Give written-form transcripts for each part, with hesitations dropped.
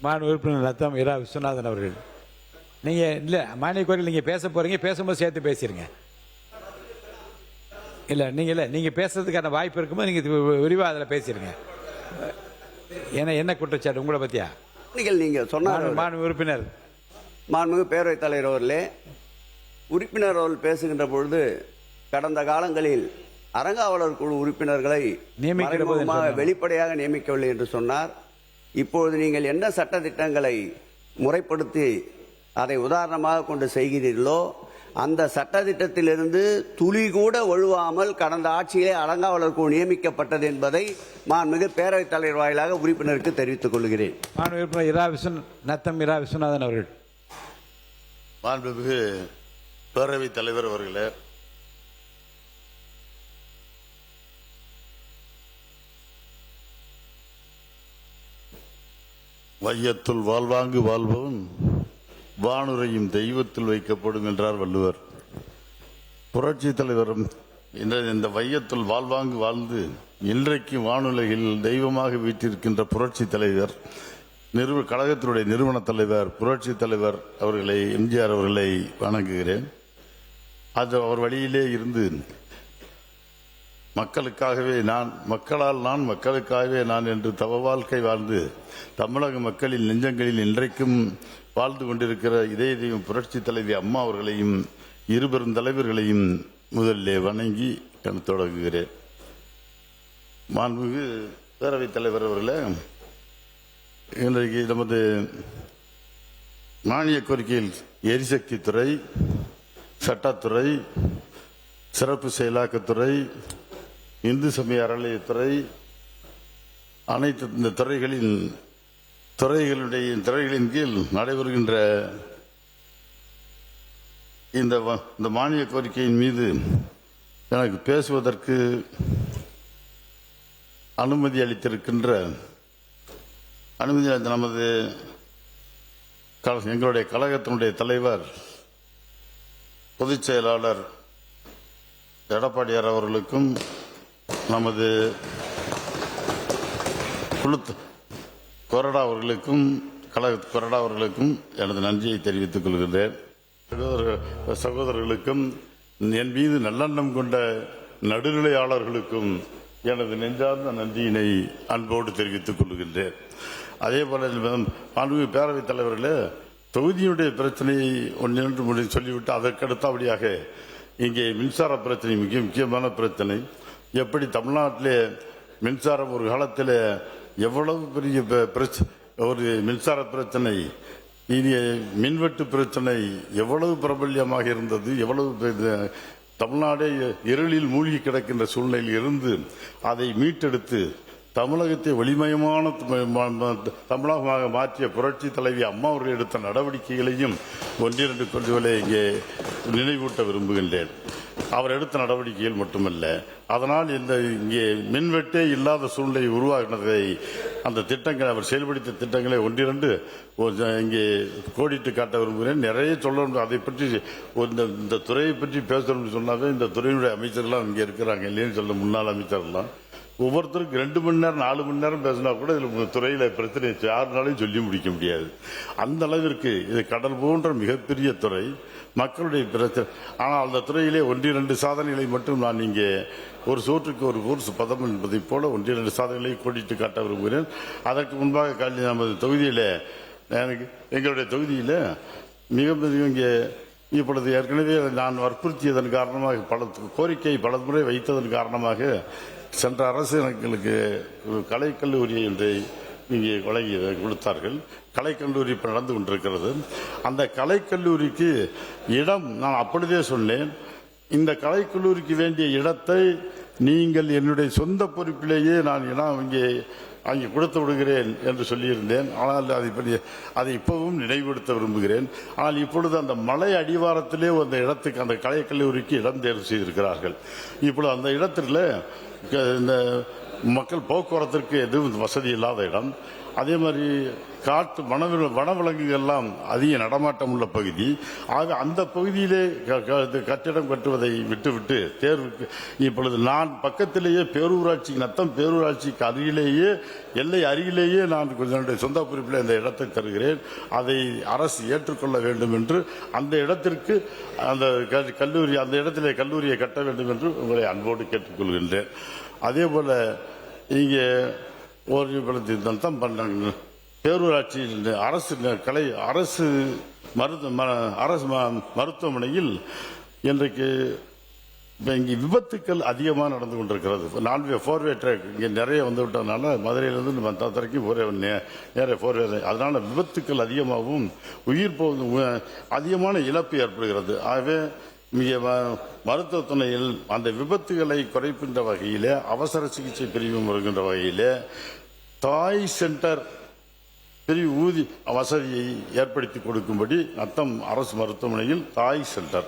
மாநில உறுப்பினர் ரத்தம் இரா விஸ்வநாதன் அவர்கள். நீங்க இல்ல மானிய கோரிக்கை நீங்க பேச போறீங்க, பேசும்போது சேர்த்து பேசிருங்க. நீங்க பேசுறதுக்கான வாய்ப்பு இருக்கும்போது நீங்க விரிவா அதில் பேசிருங்க. ஏன்னா என்ன குற்றச்சாட்டு உங்களை பத்தியா? நீங்க சொன்ன மாநில உறுப்பினர் மாண்புமிகு பேரவைத் தலைவர் அவர்களே, உறுப்பினர் அவர்கள் பேசுகின்ற பொழுது கடந்த காலங்களில் அறங்காவலர் குழு உறுப்பினர்களை வெளிப்படையாக நியமிக்கவில்லை என்று சொன்னார். இப்பொழுது நீங்கள் என்ன சட்ட திட்டங்களை முறைப்படுத்தி அதை உதாரணமாக கொண்டு செய்கிறீர்களோ அந்த சட்ட திட்டத்திலிருந்து துளி கூட ஒழுவாமல் கடந்த ஆட்சியிலே அறங்காவலர் குழு நியமிக்கப்பட்டது என்பதை மாண்புமிகு பேரவைத் தலைவர் வாயிலாக உறுப்பினருக்கு தெரிவித்துக் கொள்கிறேன். மாண்புமிகு உறுப்பினர் நத்தம் இரா விஸ்வநாதன் அவர்கள். மாண்புமிகு பேரவைத் தலைவர் அவர்களே, வையத்துள் வாழ்வாங்கு வாழ்பவன் வானுரையும் தெய்வத்தில் வைக்கப்படும் என்றார் வள்ளுவர். புரட்சி தலைவரும் இந்த வையத்துள் வாழ்வாங்கு வாழ்ந்து இன்றைக்கு வானுலகில் தெய்வமாக வீட்டிருக்கின்ற புரட்சி தலைவர் கழகத்தினுடைய நிறுவன தலைவர் புரட்சி தலைவர் அவர்களை, எம்ஜிஆர் அவர்களை வணங்குகிறேன். அது அவர் வழியிலே இருந்து மக்களுக்காகவே நான், மக்களால் நான், மக்களுக்காகவே நான் என்று தவ வாழ்க்கை வாழ்ந்து தமிழக மக்களின் நெஞ்சங்களில் இன்றைக்கும் வாழ்ந்து கொண்டிருக்கிற இதய தெய்வம் புரட்சி தலைவி அம்மா அவர்களையும் இருபெரும் தலைவர்களையும் முதலிலே வணங்கி தொடங்குகிறேன். மாண்புமிகு பேரவைத் தலைவர் அவர்களே, இன்றைக்கு நமது மானிய கோரிக்கையில் எரிசக்தி துறை, சட்டத்துறை, சிறப்பு செயலாக்கத்துறை, இந்து சமய அறநிலையத்துறை, அனைத்து இந்த துறைகளின் கீழ் நடைபெறுகின்ற இந்த மானிய கோரிக்கையின் மீது எனக்கு பேசுவதற்கு அனுமதி அளித்திருக்கின்ற நமது எங்களுடைய கழகத்தினுடைய தலைவர் பொதுச் செயலாளர் எடப்பாடியார் அவர்களுக்கும் நமது கொறடா அவர்களுக்கும் கொறடா அவர்களுக்கும் எனது நன்றியை தெரிவித்துக் கொள்கின்றேன். சகோதரர்களுக்கும் என் மீது நல்லெண்ணம் கொண்ட நடுநிலையாளர்களுக்கும் எனது நெஞ்சார்ந்த நன்றியினை அன்போடு தெரிவித்துக் கொள்கின்றேன். அதே போல மாண்புமிகு பேரவைத் தலைவர்களே, தொகுதியுடைய பிரச்சனையை ஒன்று சொல்லிவிட்டு அதற்கடுத்தபடியாக இங்கே மின்சார பிரச்சனை மிக முக்கியமான பிரச்சனை. எப்படி தமிழ்நாட்டிலே மின்சாரம் ஒரு காலத்தில் எவ்வளவு பெரிய ஒரு மின்சார பிரச்சனை, இனி மின்வெட்டு பிரச்சனை எவ்வளவு பிரபல்யமாக இருந்தது, எவ்வளவு தமிழ்நாடே இருளில் மூழ்கி கிடக்கின்ற சூழ்நிலையில் இருந்து அதை மீட்டெடுத்து தமிழகத்தை ஒளிமயமான தமிழகமாக மாற்றிய புரட்சி தலைவி அம்மா அவர்கள் எடுத்த நடவடிக்கைகளையும் ஒன்றிரண்டு கொள்கைகளை இங்கே நினைவூட்ட விரும்புகின்றேன். அவர் எடுத்த நடவடிக்கைகள் மட்டுமல்ல, அதனால் இங்கே மின்வெட்டே இல்லாத சூழ்நிலை உருவாகினதை அந்த திட்டங்களை அவர் செயல்படுத்திய திட்டங்களை ஒன்றிரண்டு இங்கே கோடிட்டு காட்ட விரும்புகிறேன். நிறைய சொல்ல அதை பற்றி இந்த துறையை பற்றி பேசணும்னு சொன்னாவே இந்த துறையினுடைய அமைச்சர்கள்லாம் இங்கே இருக்கிறாங்க இல்லைன்னு சொல்ல முன்னாள் அமைச்சர்லாம் ஒவ்வொருத்தருக்கு 2 மணி நேரம் 4 மணி நேரம் பேசினா கூட இதில் துறையில பிரச்சனை 6 நாளையும் சொல்லி முடிக்க முடியாது. அந்த அளவிற்கு இது கடல் போன்ற மிகப்பெரிய துறை, மக்களுடைய பிரச்சனை. ஆனால் அந்த துறையிலே 1-2 சாதனைகளை மட்டும் நான் இங்கே ஒரு சோற்றுக்கு ஒரு கோர்ஸ் பதம் என்பதை போல 1-2 சாதனைகளை கோடிட்டு காட்ட விரும்புகிறேன். அதற்கு முன்பாக நமது தொகுதியில எங்களுடைய தொகுதியில மிக இங்கே இப்பொழுது ஏற்கனவே நான் வற்புறுத்தியதன் காரணமாக பல முறை வைத்ததன் காரணமாக சென்ற அரசு எங்களுக்கு கலைக்கல்லூரி என்று இங்கே கொடுத்தார்கள். கலைக்கல்லூரி இப்போ நடந்து கொண்டிருக்கிறது. அந்த கலைக்கல்லூரிக்கு இடம் நான் அப்பொழுதே சொன்னேன், இந்த கலைக்கல்லூரிக்கு வேண்டிய இடத்தை நீங்கள் என்னுடைய சொந்த பொறுப்பிலேயே நான் அங்கே கொடுத்து விடுகிறேன் என்று சொல்லியிருந்தேன். ஆனால் அதை இப்பவும் நினைவுபடுத்த விரும்புகிறேன். ஆனால் இப்பொழுது அந்த மலை அடிவாரத்திலே அந்த இடத்துக்கு அந்த கலைக்கல்லூரிக்கு இடம் தேர்வு செய்திருக்கிறார்கள். இப்பொழுது அந்த இடத்துல இந்த மக்கள் போக்குவரத்திற்கு எதுவும் வசதி இல்லாத இடம். அதே மாதிரி காட்டு வனவிலங்குகள் எல்லாம் அதிக நடமாட்டம் உள்ள பகுதி. ஆக அந்த பகுதியிலே கட்டிடம் கட்டுவதை விட்டுவிட்டு தேர்வுக்கு இப்பொழுது நான் பக்கத்திலேயே பேரூராட்சி நத்தம் பேரூராட்சிக்கு அருகிலேயே எல்லை அருகிலேயே நான் கொஞ்சம் சொந்த குறிப்பில் இந்த இடத்தை தருகிறேன். அதை அரசு ஏற்றுக்கொள்ள வேண்டும் என்று அந்த இடத்திற்கு அந்த கல்லூரி அந்த இடத்திலே கல்லூரியை கட்ட வேண்டும் என்று உங்களை அன்போடு கேட்டுக்கொள்கின்றேன். அதே போல இங்கே ஒரு நத்தம் பண்ண பேரூராட்சி அரசு மருத்துவமனையில் இன்றைக்கு இங்கே விபத்துக்கள் அதிகமாக நடந்து கொண்டிருக்கிறது. 4-வே ட்ராக் இங்கே நிறைய வந்து விட்டதுனால மதுரையிலிருந்து வரைக்கும் நேர 4-வே, அதனால விபத்துக்கள் அதிகமாகவும் உயிர் அதிகமான இழப்பு ஏற்படுகிறது. ஆகவே மருத்துவ துணையில் அந்த விபத்துகளை குறைக்கின்ற வகையிலே அவசர சிகிச்சை பிரிவு வருகின்ற வகையிலே தாய் சென்டர் பிரிவு ஊதி வசதியை ஏற்படுத்தி கொடுக்கும்படி நத்தம் அரசு மருத்துவமனையில் தாய் சென்டர்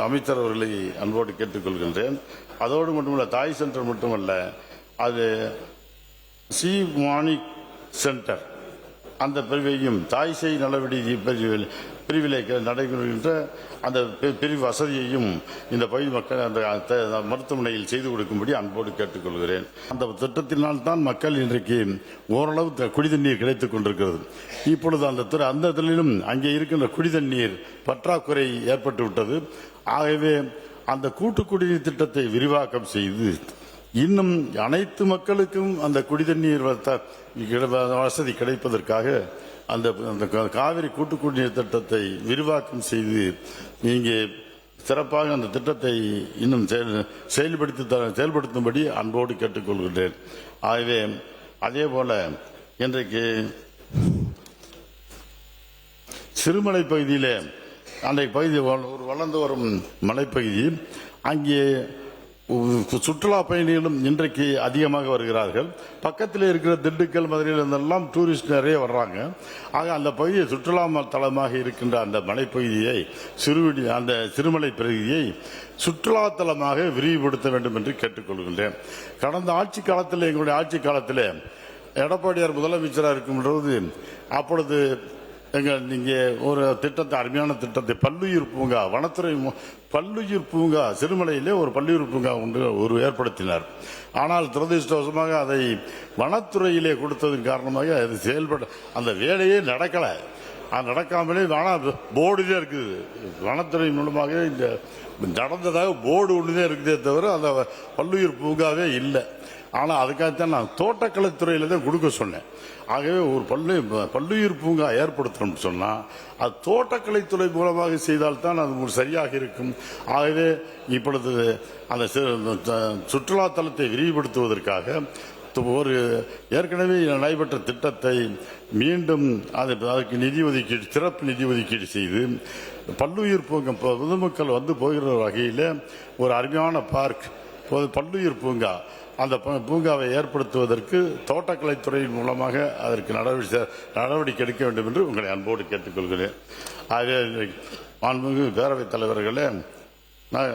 அமைச்சர் அவர்களை அன்போடு கேட்டுக்கொள்கின்றேன். அதோடு மட்டுமல்ல, தாய் சென்டர் மட்டுமல்ல, அது சி மானிக் சென்டர் அந்த பிரிவையும் தாய் செய் நலவிடுதி பிரிவிலே நடைபெறுகின்ற அந்த பிரிவு வசதியையும் இந்த பகுதி மக்கள் அந்த மருத்துவமனையில் செய்து கொடுக்கும்படி அன்போடு கேட்டுக்கொள்கிறேன். அந்த திட்டத்தினால்தான் மக்கள் இன்றைக்கு ஓரளவு குடிதண்ணீர் கிடைத்துக் கொண்டிருக்கிறது. இப்பொழுது அந்த தொழிலும் அங்கே இருக்கின்ற குடிதண்ணீர் பற்றாக்குறை ஏற்பட்டு விட்டது. ஆகவே அந்த கூட்டு குடிநீர் திட்டத்தை விரிவாக்கம் செய்து இன்னும் அனைத்து மக்களுக்கும் அந்த குடிதண்ணீர் வசதி கிடைப்பதற்காக அந்த காவிரி கூட்டு குடிநீர் திட்டத்தை விரிவாக்கம் செய்து இங்கே சிறப்பாக அந்த திட்டத்தை இன்னும் செயல்படுத்தும்படி அன்போடு கேட்டுக்கொள்கின்றேன். ஆகவே அதே போல இன்றைக்கு சிறுமலை பகுதியிலே அன்றைக்கு பகுதி ஒரு வளர்ந்து வரும் மலைப்பகுதி, அங்கே சுற்றுலா பயணிகளும் இன்றைக்கு அதிகமாக வருகிறார்கள். பக்கத்தில் இருக்கிற திண்டுக்கல் மதுரையிலிருந்தெல்லாம் டூரிஸ்ட் நிறைய வர்றாங்க. ஆக அந்த பகுதியை சுற்றுலா தலமாக இருக்கின்ற அந்த மலைப்பகுதியை அந்த சிறுமலை பகுதியை சுற்றுலா தலமாக விரிவுபடுத்த வேண்டும் என்று கேட்டுக்கொள்கின்றேன். கடந்த ஆட்சி காலத்தில் எங்களுடைய ஆட்சி காலத்தில் எடப்பாடியார் முதலமைச்சராக இருக்கும் பொழுது அப்பொழுது நீங்க ஒரு திட்டத்தை அருமையான திட்டத்தை பல்லுயிர் பூங்கா வனத்துறை பல்லுயிர் பூங்கா சிறுமலையிலே ஒரு பல்லுயிர் பூங்கா ஒன்று ஏற்படுத்தினார். ஆனால் துரதிருஷ்டவசமாக அதை வனத்துறையிலே கொடுத்ததன் காரணமாக அது செயல்பட அந்த வேலையே நடக்கல. அது நடக்காமலே போர்டுதான் இருக்குது. வனத்துறை மூலமாக இந்த நடந்ததாக போர்டு ஒன்றுதான் இருக்குதே தவிர அந்த பல்லுயிர் பூங்காவே இல்லை. ஆனால் அதுக்காகத்தான் நான் தோட்டக்கலைத்துறையில தான் கொடுக்க சொன்னேன். ஆகவே ஒரு பல்லுயிர் பூங்கா ஏற்படுத்தணும் சொன்னா அது தோட்டக்கலைத்துறை மூலமாக செய்தால்தான் அது சரியாக இருக்கும். ஆகவே இப்பொழுது அந்த சுற்றுலா தலத்தை விரிவுபடுத்துவதற்காக ஒரு ஏற்கனவே நடைபெற்ற திட்டத்தை மீண்டும் அதற்கு நிதி ஒதுக்கீடு சிறப்பு நிதி ஒதுக்கீடு செய்து பல்லுயிர் பூங்கா பொதுமக்கள் வந்து போகிற வகையில் ஒரு அருமையான பார்க் பல்லுயிர் பூங்கா அந்த பூங்காவை ஏற்படுத்துவதற்கு தோட்டக்கலைத்துறையின் மூலமாக அதற்கு நடவடிக்கை எடுக்க வேண்டும் என்று உங்களை அன்போடு கேட்டுக்கொள்கிறேன். ஆகவே மாண்புமிகு பேரவைத் தலைவர்களே,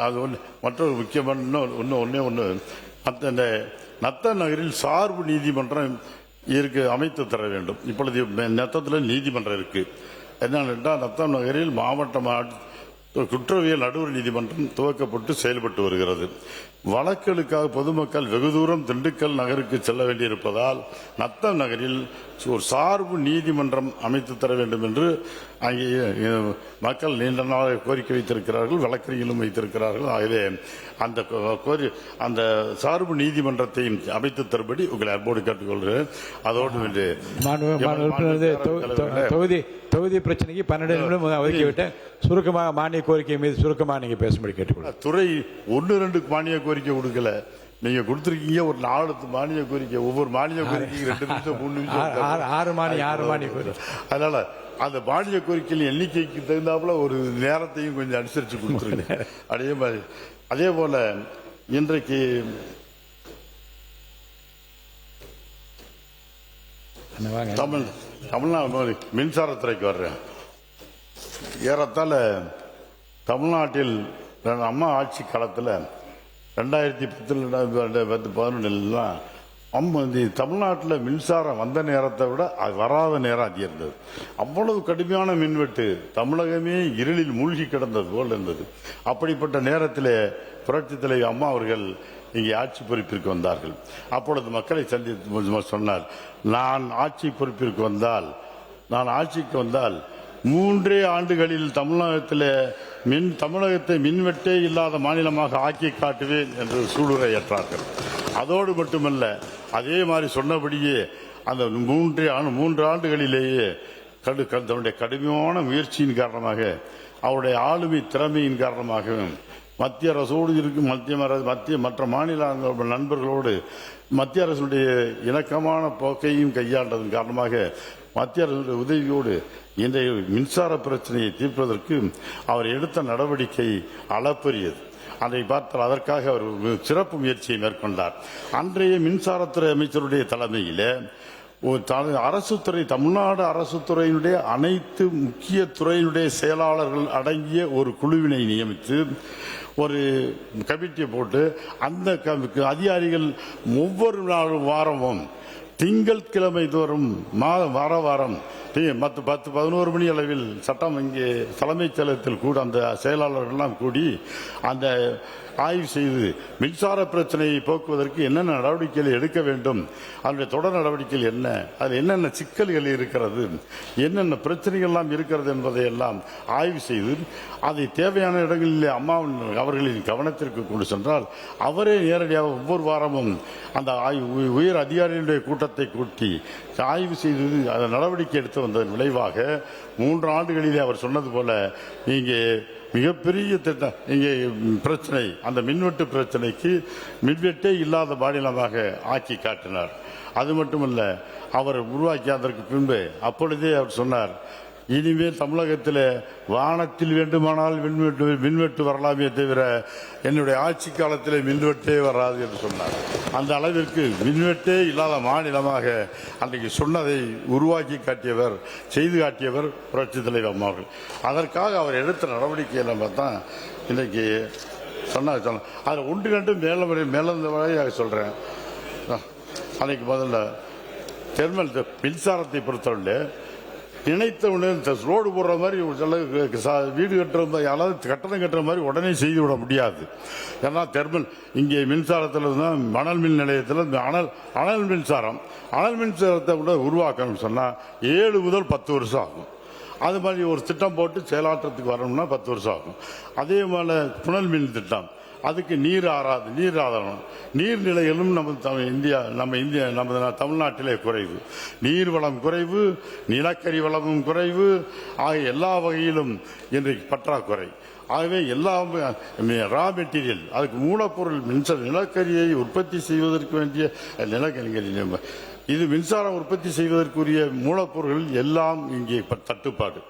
அது மற்றொரு முக்கியமான ஒன்று அந்த நத்த நகரில் சார்பு நீதிமன்றம் அமைத்து தர வேண்டும். இப்பொழுது நத்தத்தில் நீதிமன்றம் இருக்கு. என்னென்னா நத்தம் நகரில் மாவட்ட குற்றவியல் நடுவர் நீதிமன்றம் துவக்கப்பட்டு செயல்பட்டு வருகிறது. வழக்குகளுக்காக பொதுமக்கள் வெகு தூரம் திண்டுக்கல் நகருக்கு செல்ல வேண்டியிருப்பதால் நத்தம் நகரில் ஒரு சார்பு நீதிமன்றம் அமைத்து தர வேண்டும் என்று அங்கே மக்கள் நீண்ட நாள் கோரிக்கை வைத்திருக்கிறார்கள், வழக்கறிஞர்களும் வைத்திருக்கிறார்கள். ஆகவே அந்த சார்பு நீதிமன்றத்தை அமைத்து தரும்படி உங்களை அன்போடு கேட்டுக்கொள்கிறேன். அதோடு தொகுதி பிரச்சனைக்கு 12 நிமிடம் ஒதுக்கிவிட்டேன். சுருக்கமாக மானிய கோரிக்கை மீது சுருக்கமாக நீங்க பேசும்படி கேட்டுக்கொள்கிறேன். துறை 1-2 மானிய கோரிக்கை கொடுக்கல, நீங்க கொடுத்திருக்கீங்க ஒரு 4 மானிய கோரிக்கை. ஒவ்வொரு மானிய கோரிக்கை 2 நிமிஷம் 3 நிமிஷம் 6 மானிய கோரிக்கை. அதனால அந்த மானிய கோரிக்கையில் எண்ணிக்கைக்கு தகுந்தாப்புல ஒரு நேரத்தையும் கொஞ்சம் அனுசரிச்சு கொடுத்துருங்க. அதே போல இன்றைக்கு தமிழ்நாடு மின்சாரத்துறைக்கு வர்றேன். ஏறத்தாழ தமிழ்நாட்டில் அம்மா ஆட்சி காலத்தில் 2010-11 தமிழ்நாட்டில் மின்சாரம் வந்த நேரத்தை விட அது வராத நேரம் அதிகம் இருந்தது. அவ்வளவு கடுமையான மின்வெட்டு, தமிழகமே இருளில் மூழ்கி கிடந்தது போல் இருந்தது. அப்படிப்பட்ட நேரத்தில் புரட்சித் தலைவி அம்மா அவர்கள் இங்கே ஆட்சி பொறுப்பிற்கு வந்தார்கள். அப்பொழுது மக்களை சந்தித்து சொன்னார், நான் ஆட்சிக்கு வந்தால் 3 ஆண்டுகளில் தமிழகத்தை மின்வெட்டே இல்லாத மாநிலமாக ஆக்கி காட்டுவேன் என்று சூளுரையற்றார்கள். அதோடு மட்டுமல்ல, அதே மாதிரி சொன்னபடியே அந்த 3 ஆண்டுகளிலேயே தன்னுடைய கடுமையான முயற்சியின் காரணமாக, அவருடைய ஆளுமை திறமையின் காரணமாகவும், மத்திய அரசோடு இருக்கும் மற்ற மாநில நண்பர்களோடு மத்திய அரசுடைய இணக்கமான போக்கையும் கையாண்டதன் காரணமாக மத்திய அரசுடைய உதவியோடு இன்றைய மின்சார பிரச்சனையை தீர்ப்பதற்கு அவர் எடுத்த நடவடிக்கை அளப்பரியது. அதை பார்த்தால் அதற்காக அவர் சிறப்பு முயற்சியை மேற்கொண்டார். அன்றைய மின்சாரத்துறை அமைச்சருடைய தலைமையில் தமிழ்நாடு அரசு துறையினுடைய அனைத்து முக்கிய துறையினுடைய செயலாளர்கள் அடங்கிய ஒரு குழுவினை நியமித்து ஒரு கமிட்டியை போட்டு அந்த அதிகாரிகள் ஒவ்வொரு வாரமும் திங்கட்கிழமை தோறும் வாரம் 10-11 மணி அளவில் சட்டம் இங்கே தலைமைச் செயலகத்தில் கூட அந்த செயலாளர்கள்லாம் கூடி அந்த ஆய்வு செய்து மின்சார பிரச்சனையை போக்குவதற்கு என்னென்ன நடவடிக்கைகள் எடுக்க வேண்டும், அதனுடைய தொடர் நடவடிக்கைகள் என்ன, அதில் என்னென்ன சிக்கல்கள் இருக்கிறது, என்னென்ன பிரச்சனைகள்லாம் இருக்கிறது என்பதை எல்லாம் ஆய்வு செய்து அதை தேவையான இடங்களில் அம்மா அவர்களின் கவனத்திற்கு கொண்டு சென்றால் அவரே நேரடியாக ஒவ்வொரு வாரமும் அந்த உயர் அதிகாரிகளுடைய கூட்டத்தை கூட்டி ஆய்வு செய்து அதை நடவடிக்கை எடுத்து வந்ததன் விளைவாக 3 ஆண்டுகளிலே அவர் சொன்னது போல இங்கே மிகப்பெரிய திட்டம், இங்கே பிரச்சனை, அந்த மின்வெட்டு பிரச்சனைக்கு மின்வெட்டே இல்லாத மாநிலமாக ஆக்கி காட்டினார். அது மட்டுமல்ல, அவர் உருவாக்கி அதற்கு பின்பு அப்பொழுதே அவர் சொன்னார், இனிமேல் தமிழகத்தில் வானத்தில் வேண்டுமானால் மின்வெட்டு வரலாமே தவிர என்னுடைய ஆட்சி காலத்தில் மின்வெட்டே வராது என்று சொன்னார். அந்த அளவிற்கு மின்வெட்டே இல்லாத மாநிலமாக அன்றைக்கு சொன்னதை உருவாக்கி காட்டியவர், செய்து காட்டியவர் புரட்சித் தலைவர் அம்மா அவர்கள். அதற்காக அவர் எடுத்த நடவடிக்கையெல்லாம் பார்த்தா இன்றைக்கு சொன்னார். அதில் 1-2 மேலந்த வழியாக சொல்றேன். அன்னைக்கு முதல்ல தெர்மல் மின்சாரத்தை பொறுத்தவரை நினைத்த உடனே ரோடு போடுற மாதிரி வீடு கட்டுற மாதிரி கட்டணம் கட்டுற மாதிரி உடனே செய்து விட முடியாது. ஏன்னா தெர்மல் இங்கே மின்சாரத்தில் தான் மணல் மின் நிலையத்தில் அனல் மின்சாரத்தை கூட உருவாக்கணும்னு சொன்னால் 7 முதல் 10 வருஷம் ஆகும். அது மாதிரி ஒரு திட்டம் போட்டு செயலாற்றத்துக்கு வரணும்னா 10 வருஷம் ஆகும். அதே மாதிரி புனல் மின் திட்டம், அதுக்கு நீர் ஆதாரம், நீர்நிலைகளும் நம்ம தமிழ்நாட்டிலே குறைவு, நீர் வளம் குறைவு, நிலக்கரி வளமும் குறைவு, ஆகிய எல்லா வகையிலும் இன்றைக்கு பற்றாக்குறை. ஆகவே எல்லாம் ரா மெட்டீரியல், அதுக்கு மூலப்பொருள் நிலக்கரியை உற்பத்தி செய்வதற்கு வேண்டிய இது மின்சாரம் உற்பத்தி செய்வதற்குரிய மூலப்பொருள் எல்லாம் இங்கே தட்டுப்பாடு.